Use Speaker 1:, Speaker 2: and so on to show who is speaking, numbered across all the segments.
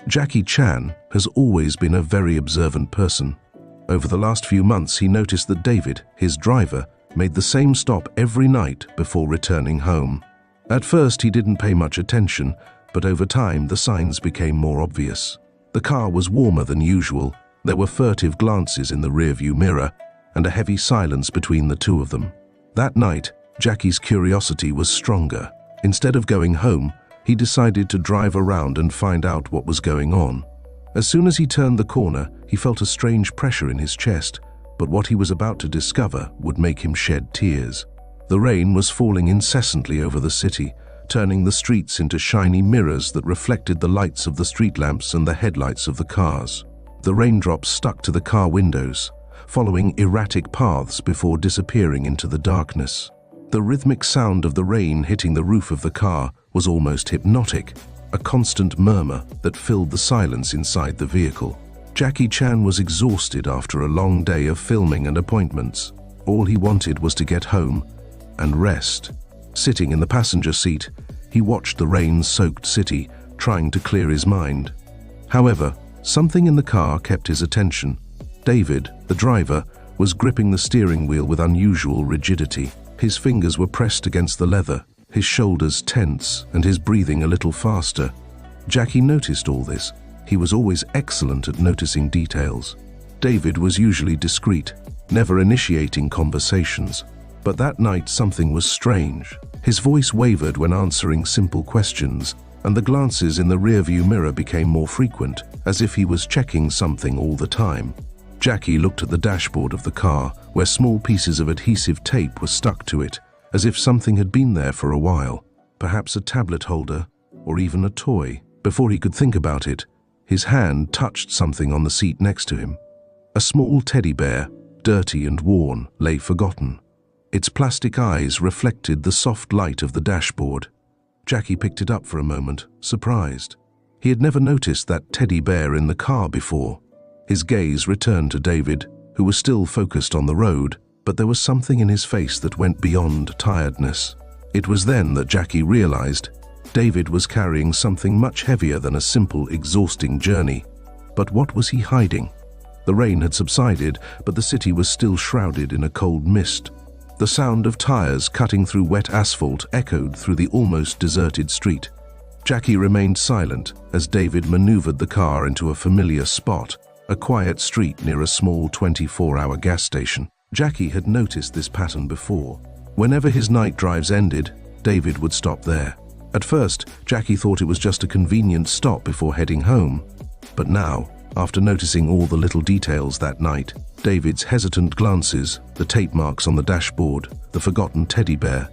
Speaker 1: Jackie Chan has always been a very observant person. Over the last few months, he noticed that David, his driver, made the same stop every night before returning home. At first, he didn't pay much attention, but over time, the signs became more obvious. The car was warmer than usual, there were furtive glances in the rearview mirror, and a heavy silence between the two of them. That night, Jackie's curiosity was stronger. Instead of going home, he decided to drive around and find out what was going on. As soon as he turned the corner, he felt a strange pressure in his chest, but what he was about to discover would make him shed tears. The rain was falling incessantly over the city, turning the streets into shiny mirrors that reflected the lights of the street lamps and the headlights of the cars. The raindrops stuck to the car windows, following erratic paths before disappearing into the darkness. The rhythmic sound of the rain hitting the roof of the car was almost hypnotic, a constant murmur that filled the silence inside the vehicle. Jackie Chan was exhausted after a long day of filming and appointments. All he wanted was to get home and rest. Sitting in the passenger seat, he watched the rain-soaked city, trying to clear his mind. However, something in the car kept his attention. David, the driver, was gripping the steering wheel with unusual rigidity. His fingers were pressed against the leather, his shoulders tense, and his breathing a little faster. Jackie noticed all this. He was always excellent at noticing details. David was usually discreet, never initiating conversations. But that night something was strange. His voice wavered when answering simple questions, and the glances in the rearview mirror became more frequent, as if he was checking something all the time. Jackie looked at the dashboard of the car, where small pieces of adhesive tape were stuck to it, as if something had been there for a while, perhaps a tablet holder, or even a toy. Before he could think about it, his hand touched something on the seat next to him. A small teddy bear, dirty and worn, lay forgotten. Its plastic eyes reflected the soft light of the dashboard. Jackie picked it up for a moment, surprised. He had never noticed that teddy bear in the car before. His gaze returned to David, who was still focused on the road, but there was something in his face that went beyond tiredness. It was then that Jackie realized David was carrying something much heavier than a simple, exhausting journey. But what was he hiding? The rain had subsided, but the city was still shrouded in a cold mist. The sound of tires cutting through wet asphalt echoed through the almost deserted street. Jackie remained silent as David maneuvered the car into a familiar spot, a quiet street near a small 24-hour gas station. Jackie had noticed this pattern before. Whenever his night drives ended, David would stop there. At first, Jackie thought it was just a convenient stop before heading home. But now, after noticing all the little details that night, David's hesitant glances, the tape marks on the dashboard, the forgotten teddy bear,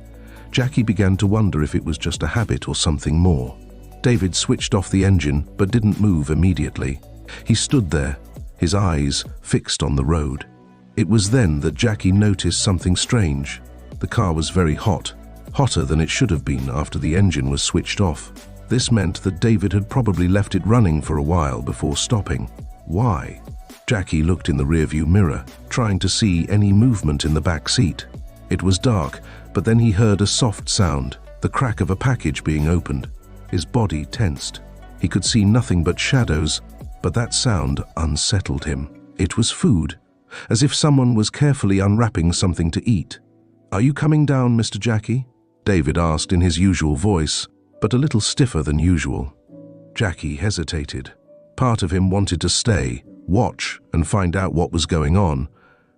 Speaker 1: Jackie began to wonder if it was just a habit or something more. David switched off the engine but didn't move immediately. He stood there, his eyes fixed on the road. It was then that Jackie noticed something strange. The car was very hot, hotter than it should have been after the engine was switched off. This meant that David had probably left it running for a while before stopping. Why? Jackie looked in the rearview mirror, trying to see any movement in the back seat. It was dark, but then he heard a soft sound, the crack of a package being opened. His body tensed. He could see nothing but shadows, but that sound unsettled him. It was food, as if someone was carefully unwrapping something to eat. "Are you coming down, Mr. Jackie?" David asked in his usual voice, but a little stiffer than usual. Jackie hesitated. Part of him wanted to stay, watch, and find out what was going on,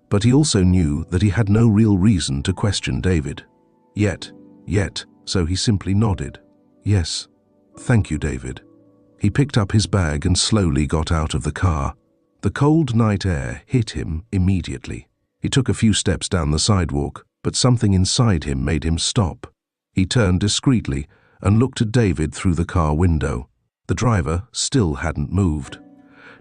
Speaker 1: but he also knew that he had no real reason to question David. Yet, so he simply nodded. "Yes, thank you, David." He picked up his bag and slowly got out of the car. The cold night air hit him immediately. He took a few steps down the sidewalk, but something inside him made him stop. He turned discreetly and looked at David through the car window. The driver still hadn't moved.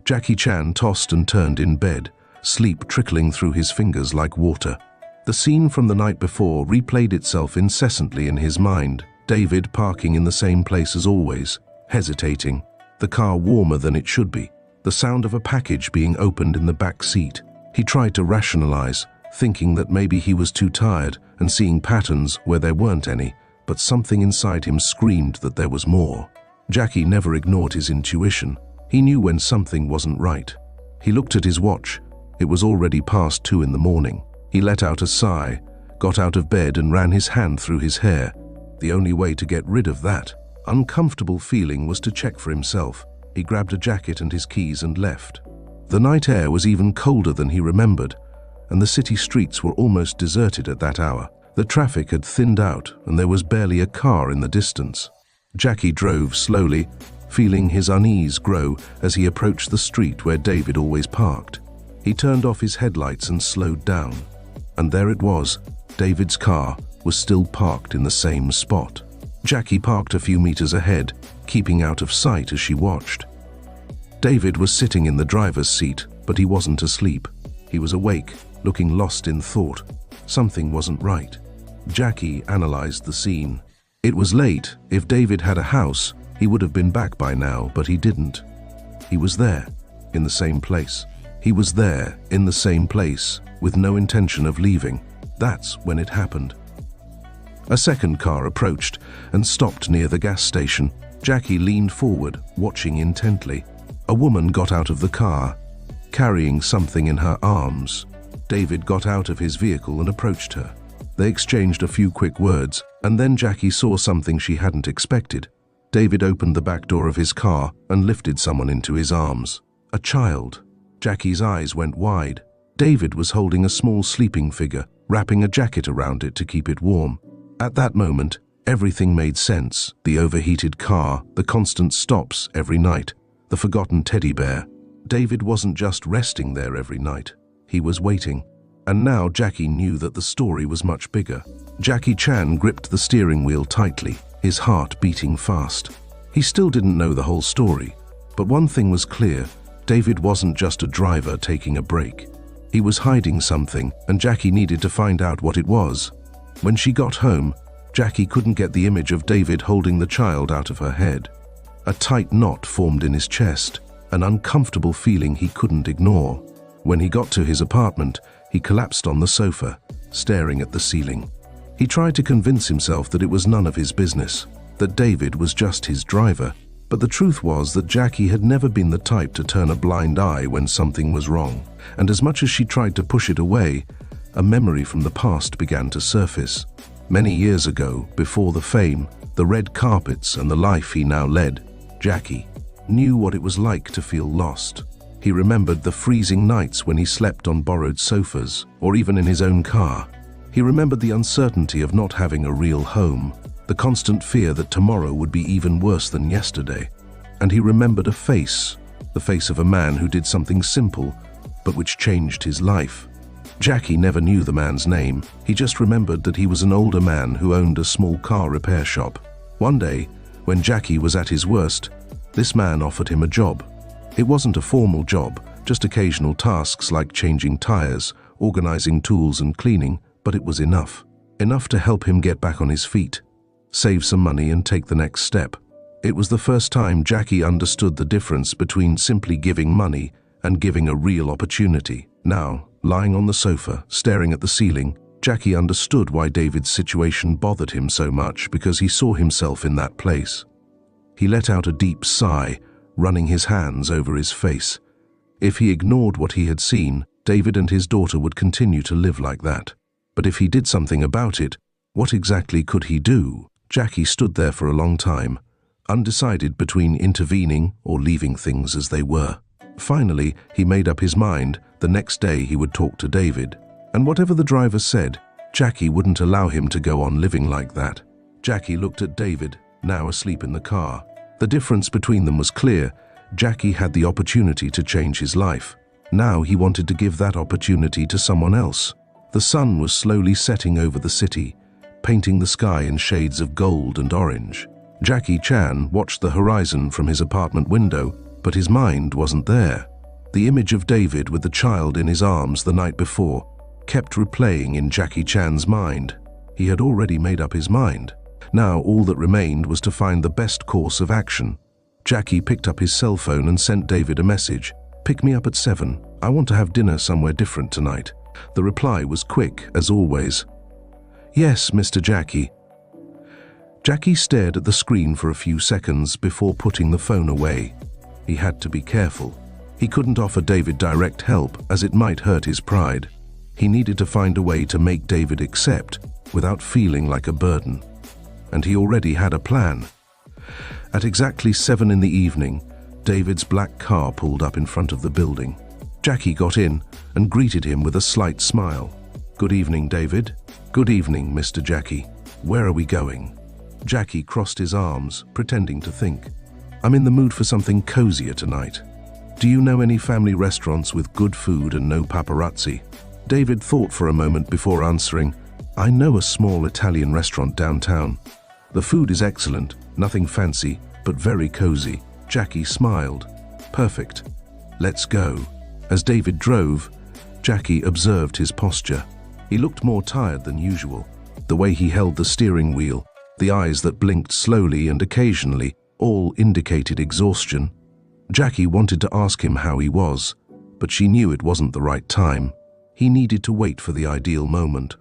Speaker 1: Jackie Chan tossed and turned in bed, sleep trickling through his fingers like water. The scene from the night before replayed itself incessantly in his mind. David parking in the same place as always, hesitating, the car warmer than it should be, the sound of a package being opened in the back seat. He tried to rationalize, thinking that maybe he was too tired and seeing patterns where there weren't any, but something inside him screamed that there was more. Jackie never ignored his intuition. He knew when something wasn't right. He looked at his watch. It was already past 2 in the morning. He let out a sigh, got out of bed and ran his hand through his hair. The only way to get rid of that uncomfortable feeling was to check for himself. He grabbed a jacket and his keys and left. The night air was even colder than he remembered, and the city streets were almost deserted at that hour. The traffic had thinned out and there was barely a car in the distance. Jackie drove slowly, feeling his unease grow as he approached the street where David always parked. He turned off his headlights and slowed down. And there it was. David's car was still parked in the same spot. Jackie parked a few meters ahead, keeping out of sight as she watched. David was sitting in the driver's seat, but he wasn't asleep. He was awake, looking lost in thought. Something wasn't right. Jackie analyzed the scene. It was late. If David had a house, he would have been back by now, but he didn't. He was there, in the same place. He was there, in the same place, with no intention of leaving. That's when it happened. A second car approached and stopped near the gas station. Jackie leaned forward, watching intently. A woman got out of the car, carrying something in her arms. David got out of his vehicle and approached her. They exchanged a few quick words, and then Jackie saw something she hadn't expected. David opened the back door of his car and lifted someone into his arms. A child. Jackie's eyes went wide. David was holding a small sleeping figure, wrapping a jacket around it to keep it warm. At that moment, everything made sense. The overheated car, the constant stops every night, the forgotten teddy bear. David wasn't just resting there every night. He was waiting. And now Jackie knew that the story was much bigger. Jackie Chan gripped the steering wheel tightly, his heart beating fast. He still didn't know the whole story, but one thing was clear. David wasn't just a driver taking a break. He was hiding something, and Jackie needed to find out what it was. When she got home, Jackie couldn't get the image of David holding the child out of her head. A tight knot formed in his chest, an uncomfortable feeling he couldn't ignore. When he got to his apartment, he collapsed on the sofa, staring at the ceiling. He tried to convince himself that it was none of his business, that David was just his driver, but the truth was that Jackie had never been the type to turn a blind eye when something was wrong, and as much as she tried to push it away, a memory from the past began to surface. Many years ago, before the fame, the red carpets and the life he now led, Jackie knew what it was like to feel lost. He remembered the freezing nights when he slept on borrowed sofas, or even in his own car. He remembered the uncertainty of not having a real home, the constant fear that tomorrow would be even worse than yesterday. And he remembered a face, the face of a man who did something simple, but which changed his life. Jackie never knew the man's name. He just remembered that he was an older man who owned a small car repair shop. One day, when Jackie was at his worst, this man offered him a job. It wasn't a formal job, just occasional tasks like changing tires, organizing tools and cleaning, but it was enough. Enough to help him get back on his feet, save some money and take the next step. It was the first time Jackie understood the difference between simply giving money and giving a real opportunity. Now, lying on the sofa, staring at the ceiling, Jackie understood why David's situation bothered him so much, because he saw himself in that place. He let out a deep sigh, running his hands over his face. If he ignored what he had seen, David and his daughter would continue to live like that. But if he did something about it, what exactly could he do? Jackie stood there for a long time, undecided between intervening or leaving things as they were. Finally, he made up his mind. The next day he would talk to David. And whatever the driver said, Jackie wouldn't allow him to go on living like that. Jackie looked at David, now asleep in the car. The difference between them was clear. Jackie had the opportunity to change his life. Now he wanted to give that opportunity to someone else. The sun was slowly setting over the city, painting the sky in shades of gold and orange. Jackie Chan watched the horizon from his apartment window, but his mind wasn't there. The image of David with the child in his arms the night before kept replaying in Jackie Chan's mind. He had already made up his mind. Now all that remained was to find the best course of action. Jackie picked up his cell phone and sent David a message. "Pick me up at 7. I want to have dinner somewhere different tonight." The reply was quick, as always. "Yes, Mr. Jackie." Jackie stared at the screen for a few seconds before putting the phone away. He had to be careful. He couldn't offer David direct help as it might hurt his pride. He needed to find a way to make David accept without feeling like a burden. And he already had a plan. At exactly 7 in the evening, David's black car pulled up in front of the building. Jackie got in and greeted him with a slight smile. "Good evening, David." "Good evening, Mr. Jackie. Where are we going?" Jackie crossed his arms, pretending to think. "I'm in the mood for something cozier tonight. Do you know any family restaurants with good food and no paparazzi?" David thought for a moment before answering, "I know a small Italian restaurant downtown. The food is excellent, nothing fancy, but very cozy." Jackie smiled. "Perfect. Let's go." As David drove, Jackie observed his posture. He looked more tired than usual. The way he held the steering wheel, the eyes that blinked slowly and occasionally, all indicated exhaustion. Jackie wanted to ask him how he was, but she knew it wasn't the right time. He needed to wait for the ideal moment.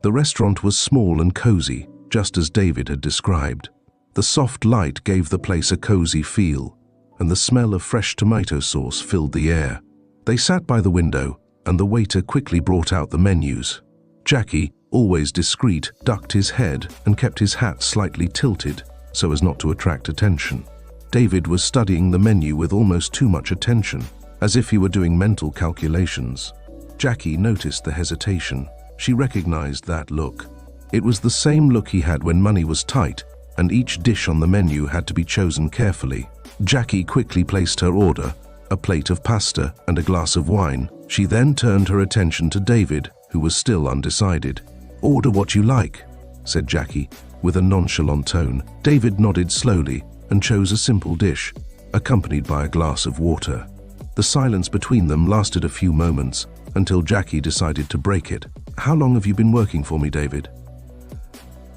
Speaker 1: The restaurant was small and cozy, just as David had described. The soft light gave the place a cozy feel, and the smell of fresh tomato sauce filled the air. They sat by the window, and the waiter quickly brought out the menus. Jackie, always discreet, ducked his head and kept his hat slightly tilted so as not to attract attention. David was studying the menu with almost too much attention, as if he were doing mental calculations. Jackie noticed the hesitation. She recognized that look. It was the same look he had when money was tight, and each dish on the menu had to be chosen carefully. Jackie quickly placed her order, a plate of pasta and a glass of wine. She then turned her attention to David, who was still undecided. "Order what you like," said Jackie, with a nonchalant tone. David nodded slowly and chose a simple dish, accompanied by a glass of water. The silence between them lasted a few moments, until Jackie decided to break it. "How long have you been working for me, David?"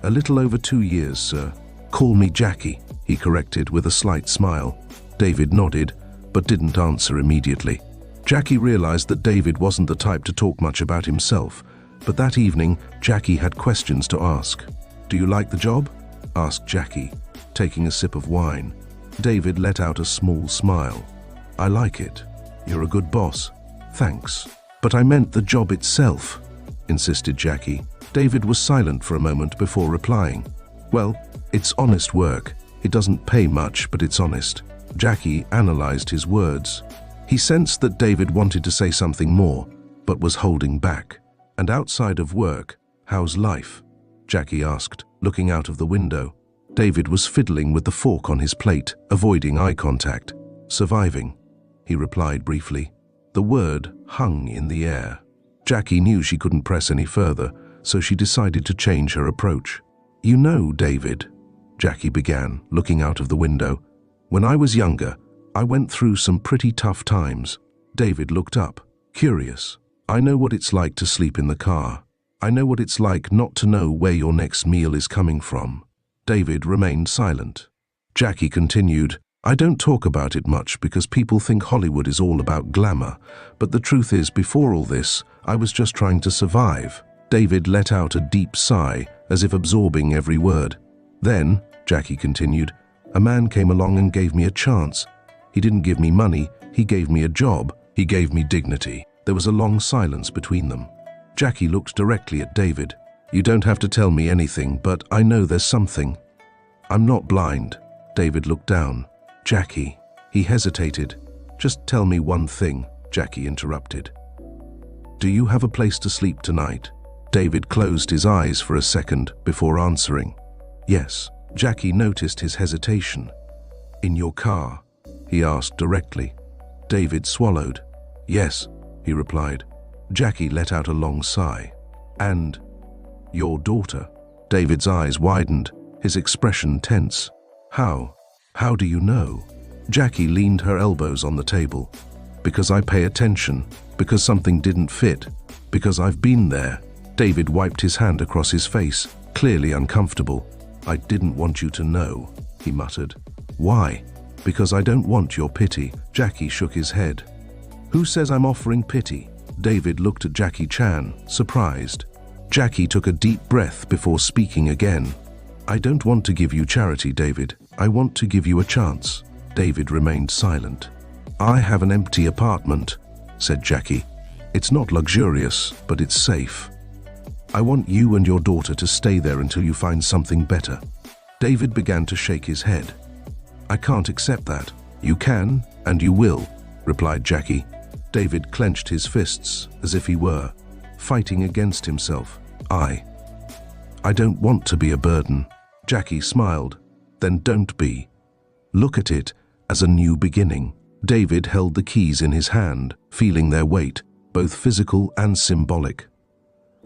Speaker 1: "A little over 2 years, sir." "Call me Jackie," he corrected with a slight smile. David nodded, but didn't answer immediately. Jackie realized that David wasn't the type to talk much about himself, but that evening, Jackie had questions to ask. "Do you like the job?" asked Jackie, taking a sip of wine. David let out a small smile. "I like it. You're a good boss." "Thanks. But I meant the job itself," insisted Jackie. David was silent for a moment before replying. "Well, it's honest work. It doesn't pay much, but it's honest." Jackie analyzed his words. He sensed that David wanted to say something more, but was holding back. "And outside of work, how's life?" Jackie asked, looking out of the window. David was fiddling with the fork on his plate, avoiding eye contact. "Surviving," he replied briefly. The word hung in the air. Jackie knew she couldn't press any further, so she decided to change her approach. "You know, David," Jackie began, looking out of the window, "when I was younger, I went through some pretty tough times." David looked up, curious. "I know what it's like to sleep in the car. I know what it's like not to know where your next meal is coming from." David remained silent. Jackie continued, "I don't talk about it much because people think Hollywood is all about glamour, but the truth is, before all this, I was just trying to survive." David let out a deep sigh, as if absorbing every word. "Then," Jackie continued, "a man came along and gave me a chance. He didn't give me money, he gave me a job, he gave me dignity." There was a long silence between them. Jackie looked directly at David. "You don't have to tell me anything, but I know there's something." "I'm not blind." David looked down. "Jackie," he hesitated. "Just tell me one thing," Jackie interrupted. "Do you have a place to sleep tonight?" David closed his eyes for a second before answering. "Yes." Jackie noticed his hesitation. "In your car?" he asked directly. David swallowed. "Yes," he replied. Jackie let out a long sigh. "And your daughter?" David's eyes widened, his expression tense. How do you know?" Jackie leaned her elbows on the table. "Because I pay attention, because something didn't fit, because I've been there." David wiped his hand across his face, clearly uncomfortable. "I didn't want you to know," he muttered. "Why?" "Because I don't want your pity." Jackie shook his head. "Who says I'm offering pity?" David looked at Jackie Chan, surprised. Jackie took a deep breath before speaking again. "I don't want to give you charity, David. I want to give you a chance." David remained silent. "I have an empty apartment," said Jackie. "It's not luxurious, but it's safe. I want you and your daughter to stay there until you find something better." David began to shake his head. "I can't accept that." "You can, and you will," replied Jackie. David clenched his fists as if he were fighting against himself. I don't want to be a burden." Jackie smiled. "Then don't be. Look at it as a new beginning." David held the keys in his hand, feeling their weight, both physical and symbolic.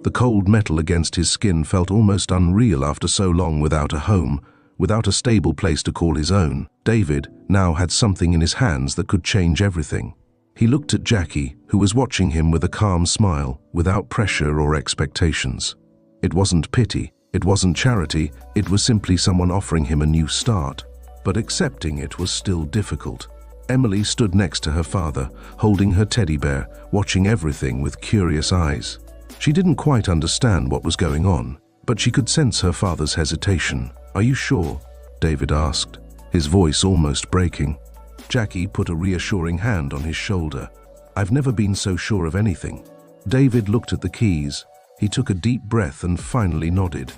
Speaker 1: The cold metal against his skin felt almost unreal after so long without a home, without a stable place to call his own. David now had something in his hands that could change everything. He looked at Jackie, who was watching him with a calm smile, without pressure or expectations. It wasn't pity, it wasn't charity, it was simply someone offering him a new start. But accepting it was still difficult. Emily stood next to her father, holding her teddy bear, watching everything with curious eyes. She didn't quite understand what was going on, but she could sense her father's hesitation. "Are you sure?" David asked, his voice almost breaking. Jackie put a reassuring hand on his shoulder. "I've never been so sure of anything." David looked at the keys. He took a deep breath and finally nodded.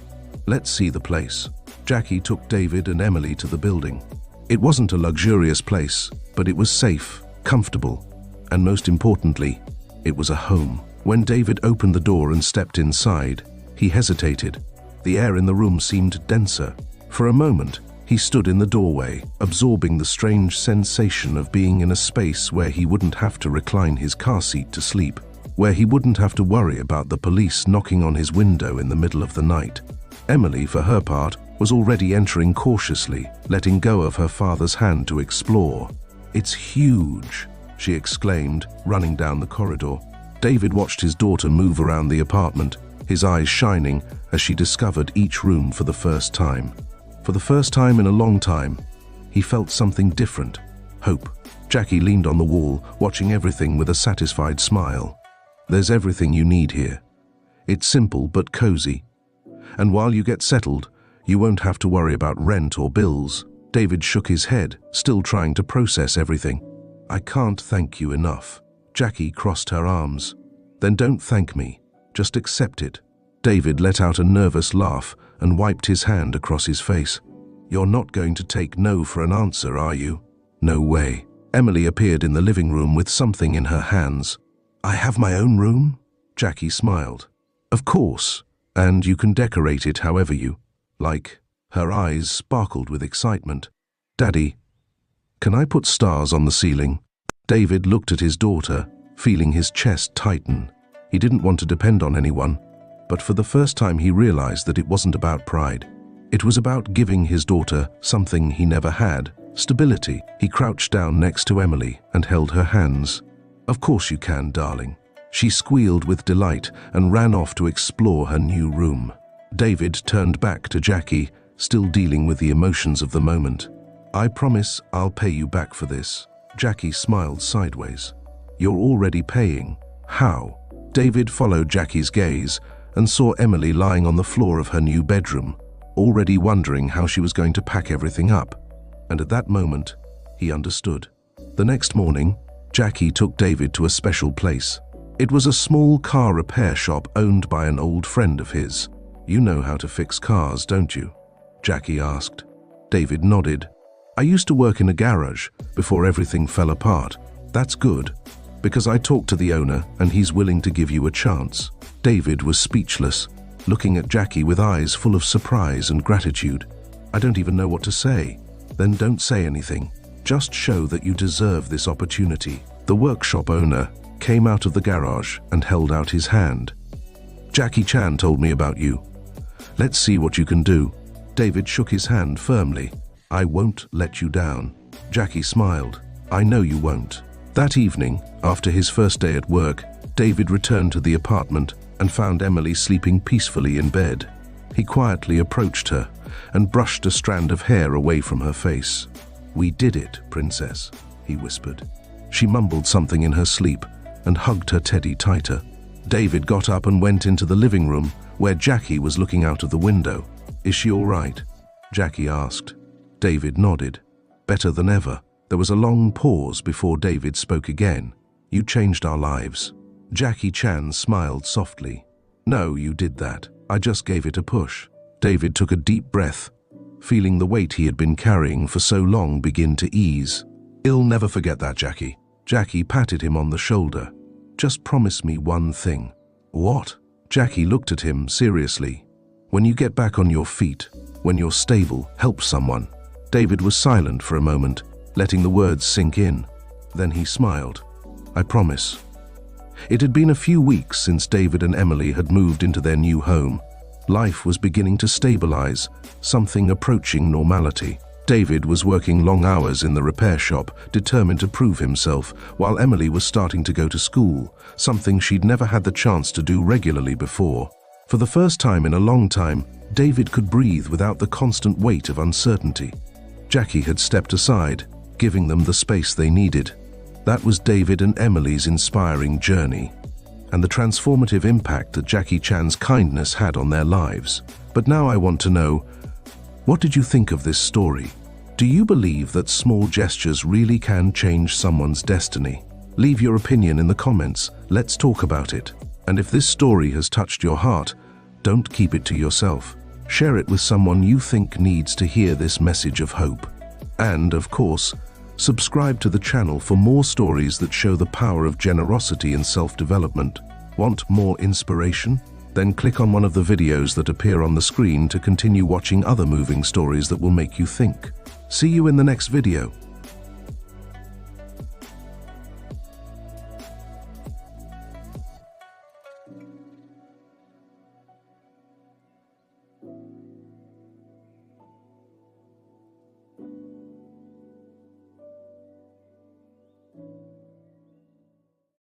Speaker 1: "Let's see the place." Jackie took David and Emily to the building. It wasn't a luxurious place, but it was safe, comfortable, and most importantly, it was a home. When David opened the door and stepped inside, he hesitated. The air in the room seemed denser. For a moment, he stood in the doorway, absorbing the strange sensation of being in a space where he wouldn't have to recline his car seat to sleep, where he wouldn't have to worry about the police knocking on his window in the middle of the night. Emily, for her part, was already entering cautiously, letting go of her father's hand to explore. "It's huge," she exclaimed, running down the corridor. David watched his daughter move around the apartment, his eyes shining as she discovered each room for the first time. For the first time in a long time, he felt something different. Hope. Jackie leaned on the wall, watching everything with a satisfied smile. "There's everything you need here. It's simple but cozy. And while you get settled, you won't have to worry about rent or bills." David shook his head, still trying to process everything. "I can't thank you enough." Jackie crossed her arms. "Then don't thank me. Just accept it." David let out a nervous laugh and wiped his hand across his face. "You're not going to take no for an answer, are you?" "No way." Emily appeared in the living room with something in her hands. "I have my own room?" Jackie smiled. "Of course, and you can decorate it however you like." Her eyes sparkled with excitement. "Daddy, can I put stars on the ceiling?" David looked at his daughter, feeling his chest tighten. He didn't want to depend on anyone, but for the first time he realized that it wasn't about pride. It was about giving his daughter something he never had, stability. He crouched down next to Emily and held her hands. "Of course you can, darling." She squealed with delight and ran off to explore her new room. David turned back to Jackie, still dealing with the emotions of the moment. "I promise I'll pay you back for this." Jackie smiled sideways. "You're already paying. How?" David followed Jackie's gaze and saw Emily lying on the floor of her new bedroom, already wondering how she was going to pack everything up. And at that moment, he understood. The next morning, Jackie took David to a special place. It was a small car repair shop owned by an old friend of his. "You know how to fix cars, don't you?" Jackie asked. David nodded. "I used to work in a garage before everything fell apart." "That's good, because I talked to the owner and he's willing to give you a chance." David was speechless, looking at Jackie with eyes full of surprise and gratitude. "I don't even know what to say." "Then don't say anything. Just show that you deserve this opportunity." The workshop owner came out of the garage and held out his hand. "Jackie Chan told me about you. Let's see what you can do." David shook his hand firmly. "I won't let you down." Jackie smiled. "I know you won't." That evening, after his first day at work, David returned to the apartment and found Emily sleeping peacefully in bed. He quietly approached her and brushed a strand of hair away from her face. "We did it, princess," he whispered. She mumbled something in her sleep and hugged her teddy tighter. David got up and went into the living room, where Jackie was looking out of the window. "Is she all right?" Jackie asked. David nodded. "Better than ever." There was a long pause before David spoke again. "You changed our lives." Jackie Chan smiled softly. "No, you did that. I just gave it a push." David took a deep breath, feeling the weight he had been carrying for so long begin to ease. "I'll never forget that, Jackie." Jackie patted him on the shoulder. "Just promise me one thing." "What?" Jackie looked at him seriously. "When you get back on your feet, when you're stable, help someone." David was silent for a moment, letting the words sink in. Then he smiled. "I promise." It had been a few weeks since David and Emily had moved into their new home. Life was beginning to stabilize, something approaching normality. David was working long hours in the repair shop, determined to prove himself, while Emily was starting to go to school, something she'd never had the chance to do regularly before. For the first time in a long time, David could breathe without the constant weight of uncertainty. Jackie had stepped aside, giving them the space they needed. That was David and Emily's inspiring journey, and the transformative impact that Jackie Chan's kindness had on their lives. But now I want to know, what did you think of this story? Do you believe that small gestures really can change someone's destiny? Leave your opinion in the comments. Let's talk about it. And if this story has touched your heart, don't keep it to yourself. Share it with someone you think needs to hear this message of hope. And, of course, subscribe to the channel for more stories that show the power of generosity and self-development. Want more inspiration? Then click on one of the videos that appear on the screen to continue watching other moving stories that will make you think. See you in the next video.